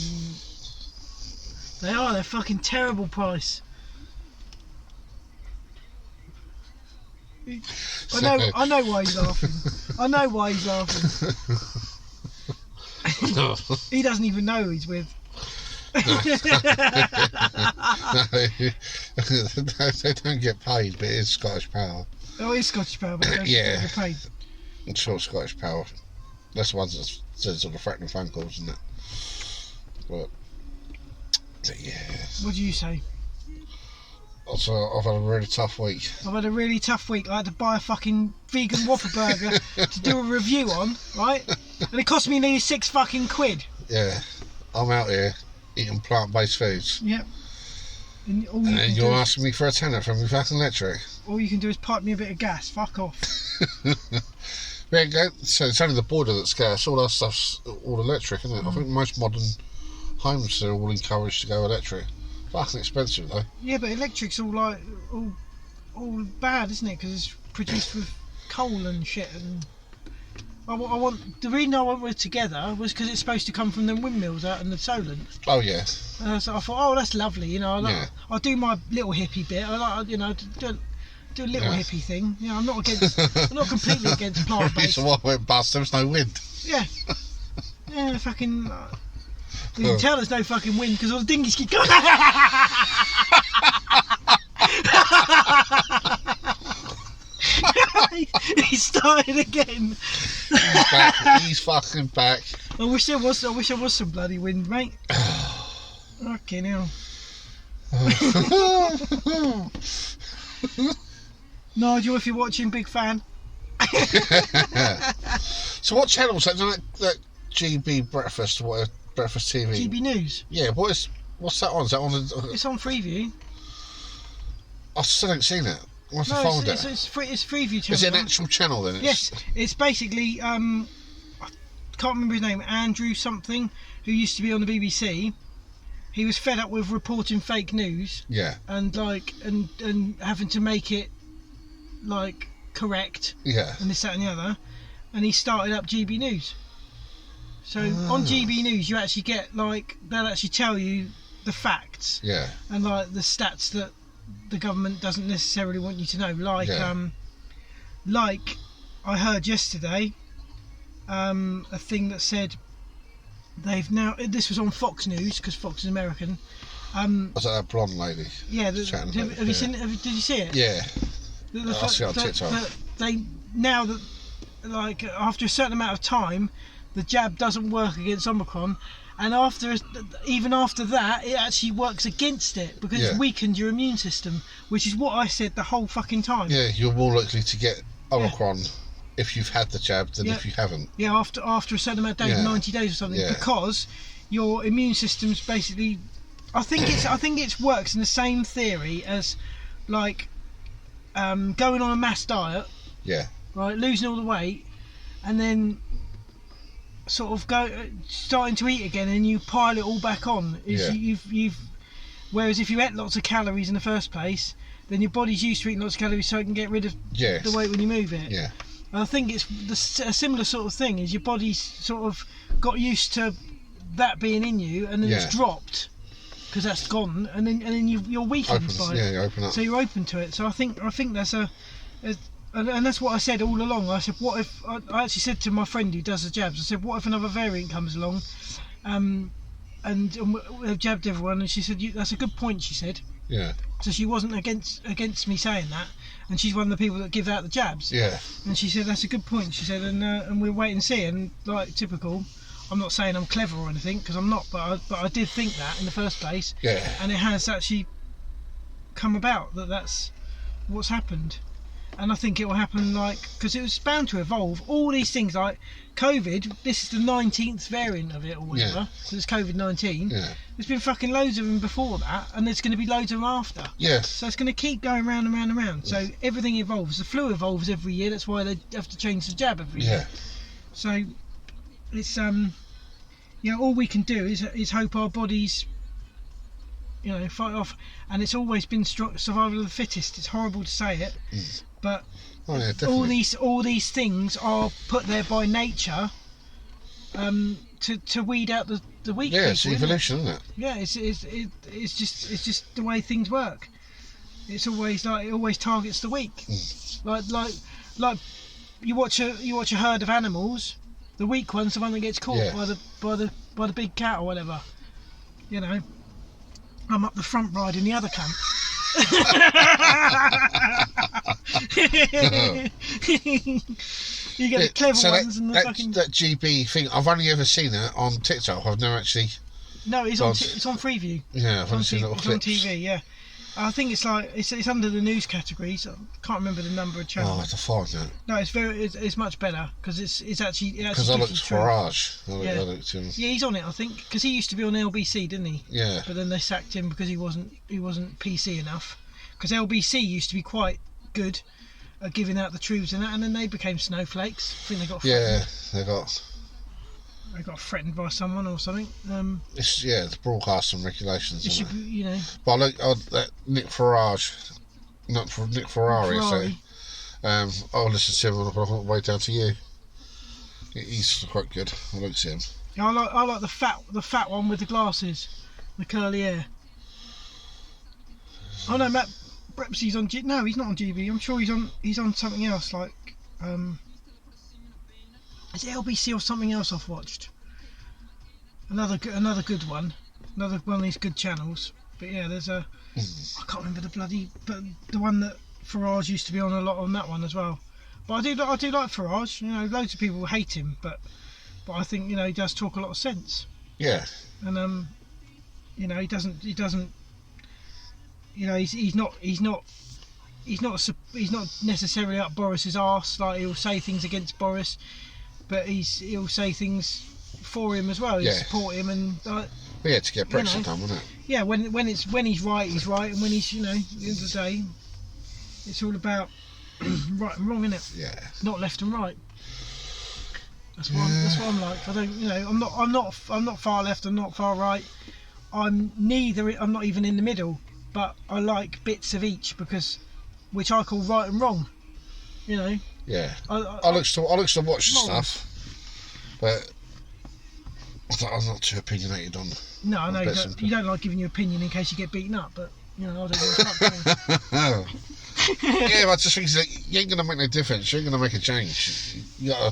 They are. They're fucking terrible price. I know why he's laughing. I know why he's laughing. He doesn't even know who he's with. No, they don't get paid, but it is Scottish Power. Oh, it's Scottish Power, but they don't get paid. I'm sure it's Scottish Power. That's the ones that says sort of threatening phone calls, isn't it? But yeah. What do you say? Also, I've had a really tough week. I've had a really tough week. I had to buy a fucking vegan Whopper burger to do a review on, right? And it cost me nearly £6 Yeah, I'm out here eating plant-based foods. Yep. And you're asking me for a tenner from your fucking electric. All you can do is pipe me a bit of gas. Fuck off. Yeah, so it's only the border that's scarce. All that stuff's all electric, isn't it? I think most modern homes are all encouraged to go electric. Fucking expensive though. Yeah, but electric's all bad, isn't it? Because it's produced with coal and shit. And the reason I went with it together was because it's supposed to come from them windmills out in the Solent. Oh yeah. So I thought, oh, that's lovely. You know, I'll do my little hippie bit. I like, you know, do a little hippie thing. You know, I'm not completely against plant-based. So what went bust? There was no wind. Yeah. Yeah, fucking. You can tell there's no fucking wind because all the dinghies keep going. He started again. He's back. He's fucking back. I wish there was some bloody wind, mate. Fucking hell. Nigel, if you're watching, big fan. So what channel is that GB Breakfast, what Breakfast TV? GB News. Yeah, what's that on? Is that on? It's on Freeview. I still haven't seen it. What's the No, folder? it's Freeview channel. Is it an actual channel then? Yes, it's basically I can't remember his name, Andrew something, who used to be on the BBC. He was fed up with reporting fake news. Yeah. And and having to make it like correct. Yeah. And this, that, and the other, and he started up GB News. So on GB News, you actually get they'll actually tell you the facts. Yeah. And the stats that the government doesn't necessarily want you to know. Like I heard yesterday, a thing that said they've now. This was on Fox News because Fox is American. Was that blonde lady? Yeah. Have you seen? Did you see it? Yeah. I see it on TikTok. They now that after a certain amount of time, the jab doesn't work against Omicron, and even after that, it actually works against it because it's weakened your immune system, which is what I said the whole fucking time. Yeah, you're more likely to get Omicron if you've had the jab than if you haven't. Yeah, after a certain amount of days, 90 days or something, because your immune system's basically. I think it works in the same theory as going on a mass diet. Yeah. Right, losing all the weight, and then sort of starting to eat again, and you pile it all back on. Whereas if you ate lots of calories in the first place, then your body's used to eating lots of calories, so it can get rid of the weight when you move it. Yeah. And I think it's a similar sort of thing. Is your body's sort of got used to that being in you, and then it's dropped because that's gone, and then you're weakened by it. Yeah, you open up. So you're open to it. So I think that's and that's what I said all along. I said, what if I actually said to my friend who does the jabs, I said, what if another variant comes along, and we've jabbed everyone? And she said, that's a good point. She said. Yeah. So she wasn't against me saying that, and she's one of the people that give out the jabs. Yeah. And she said that's a good point. She said, and we'll wait and see. And typical, I'm not saying I'm clever or anything because I'm not, but I did think that in the first place. Yeah. And it has actually come about that's what's happened. And I think it will happen because it was bound to evolve. All these things like COVID, this is the 19th variant of it or whatever. So it's COVID-19. Yeah. There's been fucking loads of them before that, and there's going to be loads of them after. Yeah. So it's going to keep going round and round and round. So everything evolves. The flu evolves every year. That's why they have to change the jab every year. So it's all we can do is hope our bodies fight off. And it's always been survival of the fittest. It's horrible to say it. But all these things are put there by nature to weed out the weak. Yeah, people, it's isn't it? evolution, isn't it? Yeah, it's just the way things work. It's always like it always targets the weak. Like you watch a herd of animals, the weak one's the one that gets caught by the big cat or whatever. You know, I'm up the front riding the other cunt. You get the clever ones and the fucking. That GB thing, I've only ever seen it on TikTok. I've never actually. No, it's on Freeview. Yeah, I've only seen little clips. It's on TV, yeah. I think it's like it's under the news categories. I can't remember the number of channels. Oh, I have to find that. No, it's much better because it's actually. Because I looked Farage. Yeah, he's on it. I think because he used to be on LBC, didn't he? Yeah. But then they sacked him because he wasn't PC enough. Because LBC used to be quite good at giving out the truths and that, and then they became snowflakes. I think they got. They got threatened by someone or something. It's the broadcasting regulations. It should be, you know. But I look that Nick Farage, not for Nick Ferrari. So, I'll listen to him on the way down to you. He's quite good. I look to him. Yeah, I like the fat one with the glasses, the curly hair. Oh no, Matt Brepsy's on no, he's not on GB. I'm sure he's on something else like is it LBC or something else I've watched? Another good one, another one of these good channels. But yeah, there's I can't remember but the one that Farage used to be on a lot on that one as well. But I do like Farage. You know, loads of people hate him, but I think, you know, he does talk a lot of sense. Yeah. And you know, he doesn't. You know, he's not necessarily up Boris's arse. Like, he'll say things against Boris, but he'll say things for him as well. He'll support him and to get Brexit done, wasn't it? Yeah, when he's right, he's right, and when he's, you know, at the end of the day, it's all about right and wrong, isn't it? Yeah. Not left and right. That's what I'm like. I don't, you know, I'm not far left. I'm not far right. I'm not even in the middle. But I like bits of each which I call right and wrong. You know. Yeah. I look to watch the stuff, but I'm not too opinionated on. No, I know you don't like giving your opinion in case you get beaten up, but you know, I don't give a fuck. Yeah, but I just think that you ain't gonna make no difference. You ain't gonna make a change. Yeah,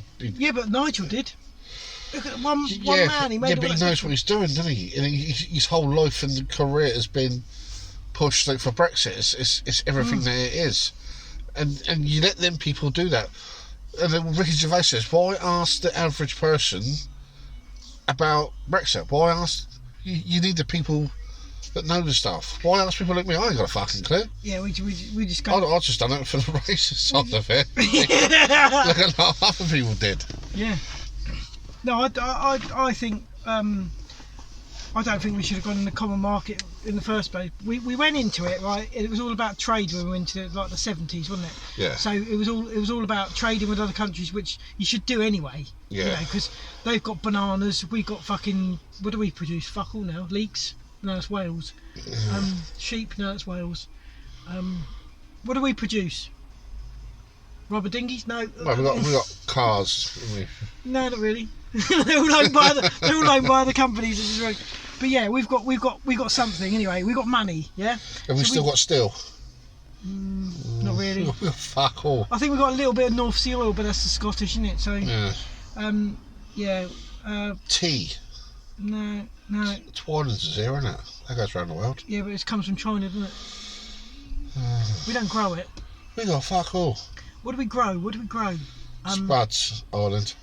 but Nigel did. Look at one man. He made. Yeah, but he knows what he's doing, doesn't he? And his whole life and career has been pushed for Brexit. It's everything that it is, and you let them people do that. And then Ricky Gervais says, "Why ask the average person about Brexit? Why ask? You need the people that know the stuff. Why ask people like me? I ain't got a fucking clue." Yeah, we just go. I just done it for the racist side of it. Look at how other people did. Yeah. No, I think. I don't think we should have gone in the common market in the first place. We went into it, right. It was all about trade when we went into like the 70s, wasn't it? Yeah. So it was all about trading with other countries, which you should do anyway. Yeah. You know, because they've got bananas, we got fucking. What do we produce? Fuck all now. Leeks. No, it's Wales. Sheep. No, it's Wales. What do we produce? Rubber dinghies? No. Well, we got cars. No, not really. They're all owned by the companies. This is right. But yeah, we've got something anyway. We got money, yeah. And we still got steel. Not really. Fuck all. I think we've got a little bit of North Sea oil, but that's the Scottish, isn't it? So yeah. Tea. No. Twinings is here, isn't it? That goes around the world. Yeah, but it comes from China, doesn't it? We don't grow it. We got fuck all. What do we grow? Spuds, Ireland.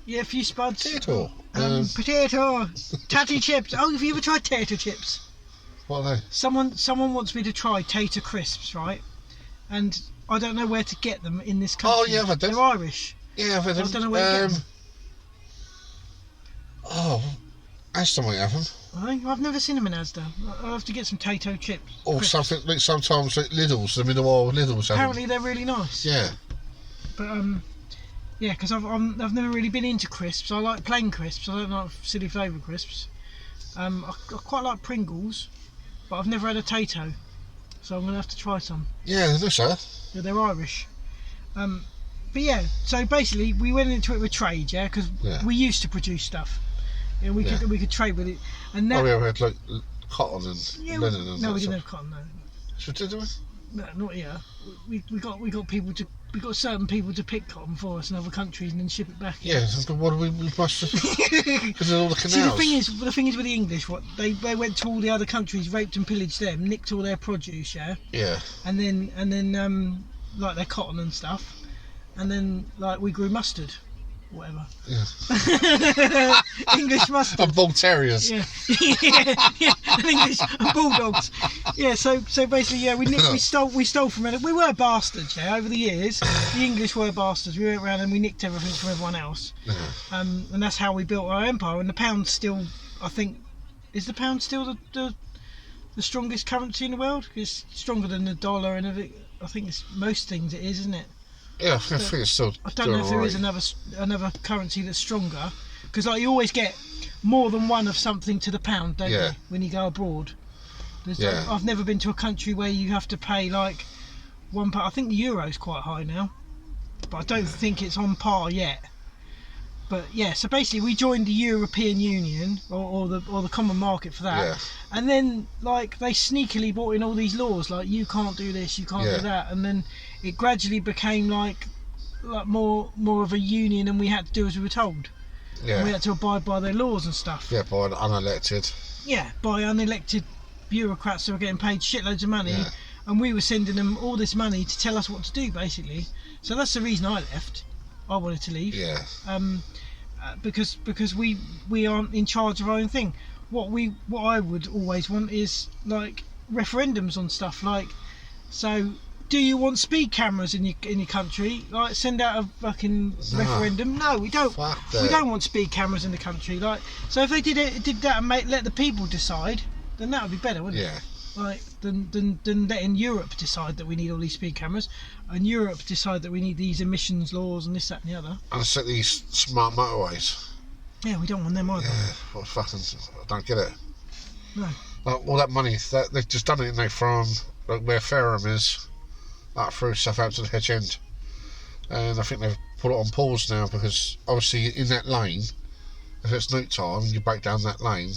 Yeah, a few spuds. Potato. Potato. Tatty chips. Oh, have you ever tried tater chips? What are they? Someone wants me to try tater crisps, right? And I don't know where to get them in this country. Oh yeah, I've had them. They're Irish. Yeah, I've had them. I don't know where to get them. Oh, Aston might have them. I've never seen them in Asda. I'll have to get some tato chips. Or crisps. Something like sometimes like Lidl's, the middle aisle Lidl's. Apparently they're really nice. Yeah. But yeah, because I've never really been into crisps. I like plain crisps. I don't like silly flavoured crisps. I quite like Pringles, but I've never had a tato, so I'm gonna have to try some. Yeah, they're nice, sir. Yeah, they're Irish. But yeah, so basically we went into it with trade, yeah, because we used to produce stuff, and we could trade with it. And now, oh yeah, we had like cotton and linen and no, we didn't stuff. have cotton. No, So did we? no, not here. We got people to. We got certain people to pick cotton for us in other countries and then ship it back. Yeah, so what do we must have, because of all the canals. See, the thing is with the English, what they went to all the other countries, raped and pillaged them, nicked all their produce, yeah. Yeah. And then like their cotton and stuff, and then like we grew mustard, whatever. Yeah. English mustard. And bull terriers. Yeah, yeah, and English and bulldogs. Yeah, so basically, yeah, we stole from it. We were bastards, yeah. Over the years, the English were bastards. We went around and we nicked everything from everyone else, and that's how we built our empire. And the pound still, I think, is the pound still the strongest currency in the world? It's stronger than the dollar and everything. I think it's most things it is, isn't it? Yeah, I think it's still. I don't know if there is another currency that's stronger, because like you always get more than one of something to the pound, don't you? When you go abroad. I've never been to a country where you have to pay like £1. I think the euro's quite high now, but I don't think it's on par yet. But yeah, so basically we joined the European Union or the common market for that, and then like they sneakily brought in all these laws like you can't do this, you can't do that, and then it gradually became like more of a union, and we had to do as we were told. Yeah. And we had to abide by their laws and stuff. Yeah, by unelected. Yeah, by unelected bureaucrats who were getting paid shitloads of money, and we were sending them all this money to tell us what to do, basically. So that's the reason I left. I wanted to leave. Yeah. Because we aren't in charge of our own thing. What I would always want is like referendums on stuff. Like, so do you want speed cameras in your country? Like, send out a fucking referendum. No, we don't. We don't want speed cameras in the country. Like, so if they did that and let the people decide, then that would be better, wouldn't it? Like than letting Europe decide that we need all these speed cameras, and Europe decide that we need these emissions laws and this, that, and the other. And set these smart motorways. Yeah, we don't want them either. Yeah, what fucking, I don't get it. No. Like, all that money, they've just done it, from like where Fareham is, up through Southampton Hedge End, and I think they've put it on pause now because obviously in that lane, if it's night time, you break down that lane.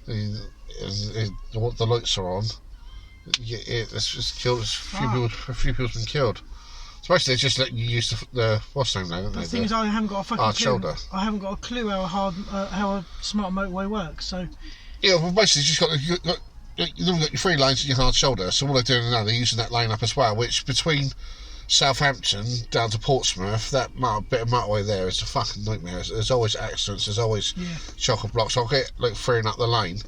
And the lights are on. It's just killed. A few people's been killed. So basically, they just let you use the what's the name now, don't they? The thing is, I haven't got a fucking clue. Shoulder. I haven't got a clue how a smart motorway works. So yeah, well, basically, you've got your 3 lanes and your hard shoulder. So what they're doing now, they're using that lane up as well, which between Southampton down to Portsmouth, that bit of motorway there is a fucking nightmare. There's always accidents. There's always chock blocks. I'll get like freeing up the lane.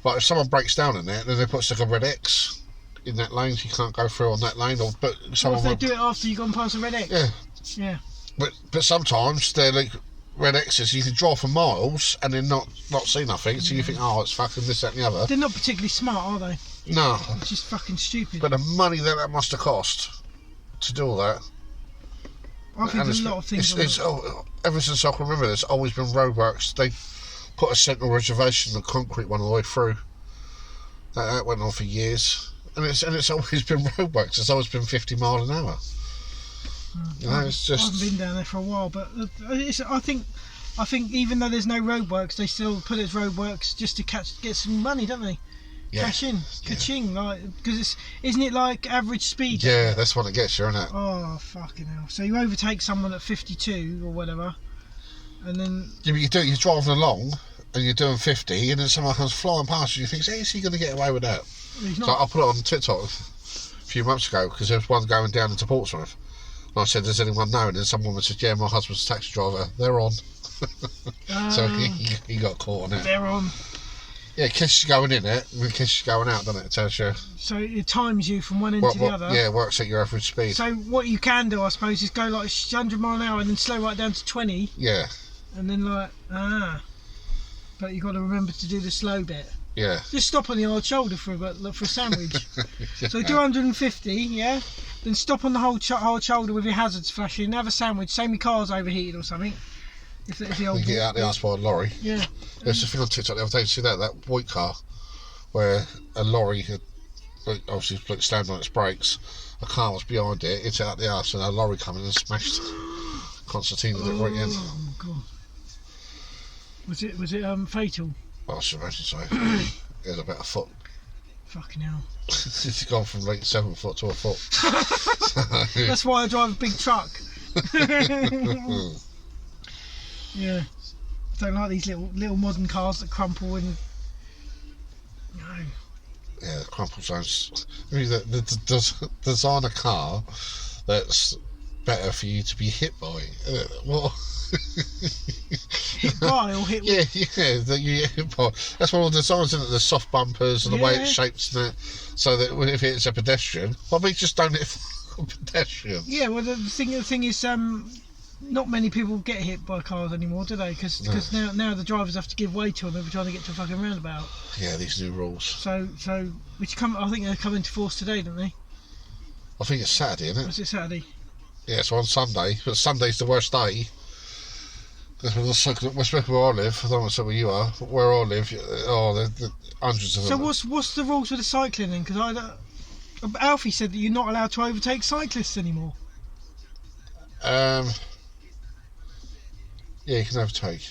But if someone breaks down in it, then they put like a red X in that lane, so you can't go through on that lane. But someone what if they do it after you've gone past the red X? Yeah. Yeah. But sometimes they're like red X's. You can drive for miles and then not see nothing. So you think, oh, it's fucking this, that, and the other. They're not particularly smart, are they? No. It's just fucking stupid. But the money that must have cost to do all that. I think there's a lot of things. Ever since I can remember, there's always been roadworks. They put a central reservation, the concrete one, all the way through. That went on for years, and it's always been roadworks. It's always been 50 miles an hour. It's just. I haven't been down there for a while, but I think even though there's no roadworks, they still put it as roadworks just to get some money, don't they? Yeah. Cash in, ka-ching, like, because isn't it like average speed? Yeah, that's what it gets you, isn't it? Oh fucking hell! So you overtake someone at 52 or whatever, and then you're driving along and you're doing 50, and then someone comes flying past you. You think, hey, is he going to get away with that? So I put it on TikTok a few months ago because there was one going down into Portsmouth, and I said, "Does anyone know?" And then some woman said, "Yeah, my husband's a taxi driver. They're on." So he got caught on it. They're on. Yeah, kiss going in it, and kiss going out, doesn't it? It tells you. So it times you from one end to the other. Yeah, it works at your average speed. So what you can do, I suppose, is go like 100 mile an hour and then slow right down to 20. Yeah. And then but you got to remember to do the slow bit. Yeah. Just stop on the hard shoulder for a sandwich. So do 150, yeah. Then stop on the hard shoulder with your hazards flashing. Have a sandwich. Say my car's overheated or something. If the old you get out the arse by a lorry. Yeah. There's a thing on TikTok the other day. You see that white car where a lorry had obviously slammed on its brakes. A car was behind it. Hit it out the arse, and a lorry come in and smashed Constantine with it right in. Oh my god. Was it fatal? I should imagine so. It was about a foot. Fucking hell. It's gone from like 7 foot to a foot. That's why I drive a big truck. Yeah. Don't like these little modern cars that crumple and. No. Yeah, the crumple zones. I mean, design a car that's better for you to be hit by. What? Hit by or hit with? Yeah, that you get hit by. That's what all the designs, isn't it? The soft bumpers and the way it's shaped and that, so that if it's a pedestrian, well, we just don't hit a pedestrian. Yeah, well, the thing is, not many people get hit by cars anymore, do they? Because now the drivers have to give way to them every time they get to a fucking roundabout. Yeah, these new rules. So I think they come into force today, don't they? I think it's Saturday, isn't it? Was it Saturday? Yeah, it's on Sunday, but Sunday's the worst day. Especially where I live, I don't want to say where you are, but where I live, the hundreds of them. So what's the rules with the cycling then? Because Alfie said that you're not allowed to overtake cyclists anymore. Yeah, you can overtake.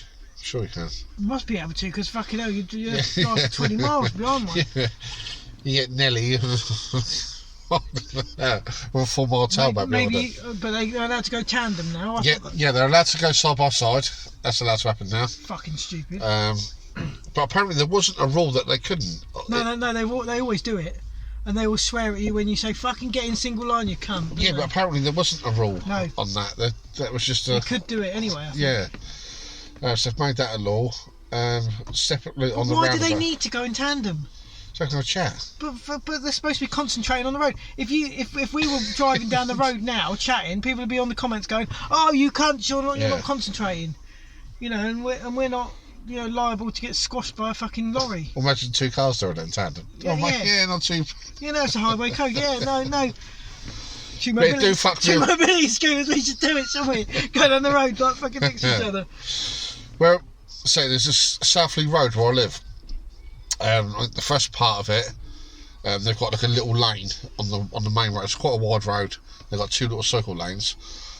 Sure you can. You must be able to, because fucking hell, you're like 20 miles behind one. Yeah. You get Nelly with a 4 mile tailback. Maybe, but they're allowed to go tandem now. Yeah, they're allowed to go side by side. That's allowed to happen now. Fucking stupid. But apparently there wasn't a rule that they couldn't. No, they always do it. And they will swear at you when you say, fucking get in single line, you cunt. Yeah, but apparently there wasn't a rule on that. That was just a... You could do it anyway, I think. Yeah. So they've made that a law. Separately on the roundabout. Why do they need to go in tandem? So I can have a chat. But they're supposed to be concentrating on the road. If we were driving down the road now, chatting, people would be on the comments going, "Oh, you cunts, you're not concentrating," you know, and we're not, you know, liable to get squashed by a fucking lorry. Well, imagine 2 cars doing it in tandem. Not too. Yeah, no, it's a highway code. Yeah, no. Two mobility scooters, we should do it, shall we? Go down the road like fucking next to each other. Well, say there's this Southley Road where I live. The first part of it, they've got like a little lane on the main road. It's quite a wide road. They've got 2 little circle lanes.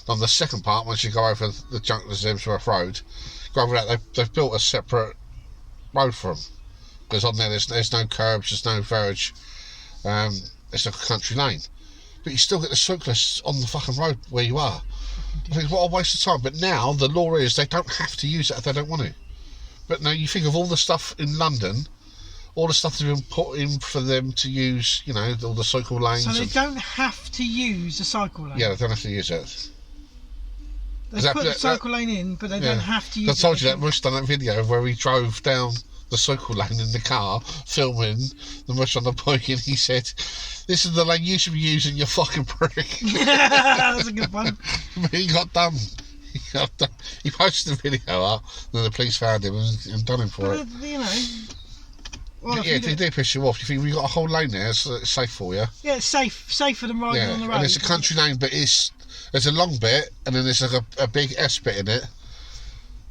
On the second part, once you go over the Zemsworth Road, go over that, they've built a separate road for them. Because on there, there's no curbs, there's no verge. It's like a country lane. But you still get the cyclists on the fucking road where you are. I think what a waste of time. But now the law is they don't have to use it if they don't want to. But now you think of all the stuff in London, all the stuff that's been put in for them to use, you know, all the cycle lanes. So they don't have to use the cycle lane? Yeah, they don't have to use it. They put the cycle lane in, but they don't have to use it. I told you that Mush done that video where he drove down the cycle lane in the car, filming the Mush on the bike, and he said, "This is the lane you should be using, you fucking prick." That's a good one. But he got done. He posted the video up, and then the police found him and done him for it. You know... Well, yeah, they do piss you off. You think we've got a whole lane there, so it's safe for you. Yeah, it's safer than riding on the road. And it's a country lane, but there's a long bit, and then there's like a big S bit in it.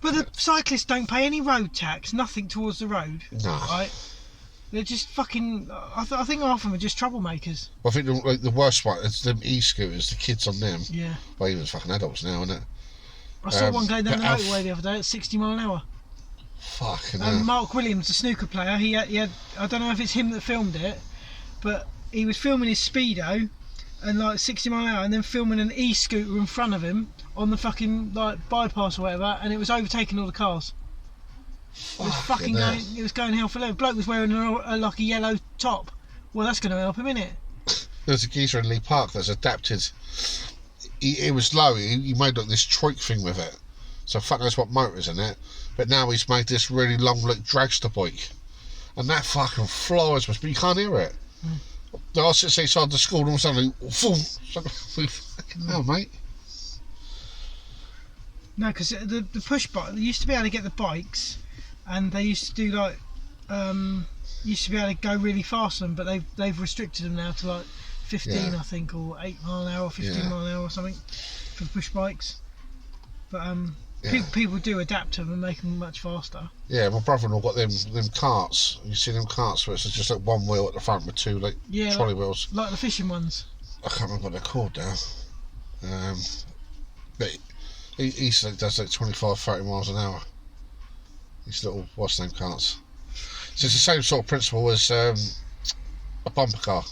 But the cyclists don't pay any road tax, nothing towards the road. No. Right? They're just fucking... I think half of them are just troublemakers. Well, I think the worst one is them e-scooters, the kids on them. Yeah. Well, even fucking adults now, isn't it? I saw one going down the motorway the other day at 60 mile an hour. Fucking hell. And Mark Williams, the snooker player, he had I don't know if it's him that filmed it, but he was filming his Speedo and like 60 mile an hour, and then filming an e-scooter in front of him on the fucking like bypass or whatever, and it was overtaking all the cars. It was fucking going. It was going hell for leather. Bloke was wearing like a yellow top. Well, that's going to help him, innit? There's a geezer in Lee Park that's adapted. It was low. He made like this trike thing with it. So fuck knows what motor's in it. But now he's made this really long like dragster bike, and that fucking flies, but you can't hear it. I sit inside the school and all of a sudden, fucking hell, mate. No, because the push bike, they used to be able to get the bikes, and they used to do like, used to be able to go really fast on them, but they've restricted them now to like 15, I think, or 8 mile an hour, 15 mile an hour or something for the push bikes. But people do adapt them and make them much faster. Yeah, my brother-in-law got them carts. You see them carts where it's just like one wheel at the front with 2 like trolley wheels. Like the fishing ones. I can't remember what they're called now. But he does like 25, 30 miles an hour. These little what's name carts. So it's the same sort of principle as a bumper car.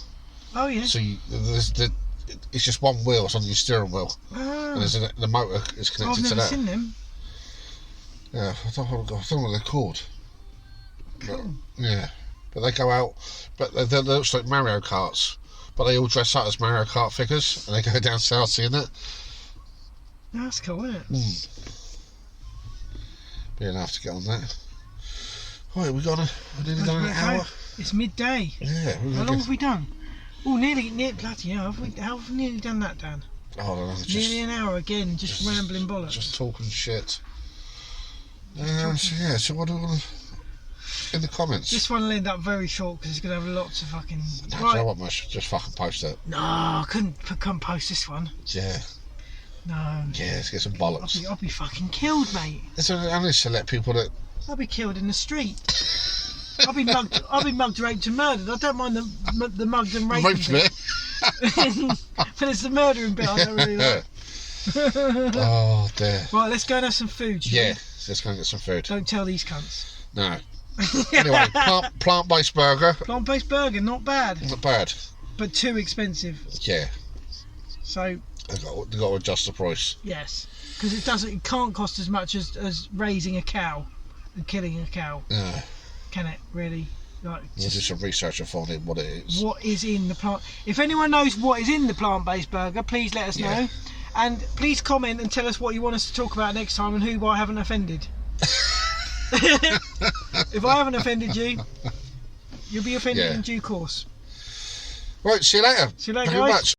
Oh yeah. So it's just one wheel. It's on your steering wheel, and the motor is connected to that. I've never seen them. Yeah, I don't know what they're called. Cool. But, yeah, but they go out. But they look like Mario Karts. But they all dress up as Mario Kart figures, and they go down south seeing it. That's cool, isn't it? Be enough to get on that. Right, we've nearly done an hour. It's midday. Yeah. How long have we done? Oh, nearly bloody hell. How have we nearly done that, Dan? Oh, no, Nearly an hour again, just rambling bollocks. Just talking shit. So what do we want to... In the comments. This one will end up very short because it's going to have lots of fucking... No, do you know what, Mush? Just fucking post it. No, I couldn't post this one. Yeah. No. Yeah, let's get some bollocks. I'll be fucking killed, mate. It's only to let people that... I'll be killed in the street. I'll be mugged, raped and murdered. I don't mind the mugged and raped bit. But it's the murdering bit I don't really like. Oh dear. Right, let's go and have some food, shall we? Let's go and get some food. Don't tell these cunts. No. Anyway, plant-based burger. Plant-based burger, not bad. Not bad. But too expensive. Yeah. So... They've got to adjust the price. Yes. Because it can't cost as much as raising a cow and killing a cow. Yeah. Can it, really? Like, We'll do some research and find out what it is. What is in the plant... If anyone knows what is in the plant-based burger, please let us know. And please comment and tell us what you want us to talk about next time and who I haven't offended. If I haven't offended you, you'll be offended in due course. Right, see you later. See you later, Thank you guys. much.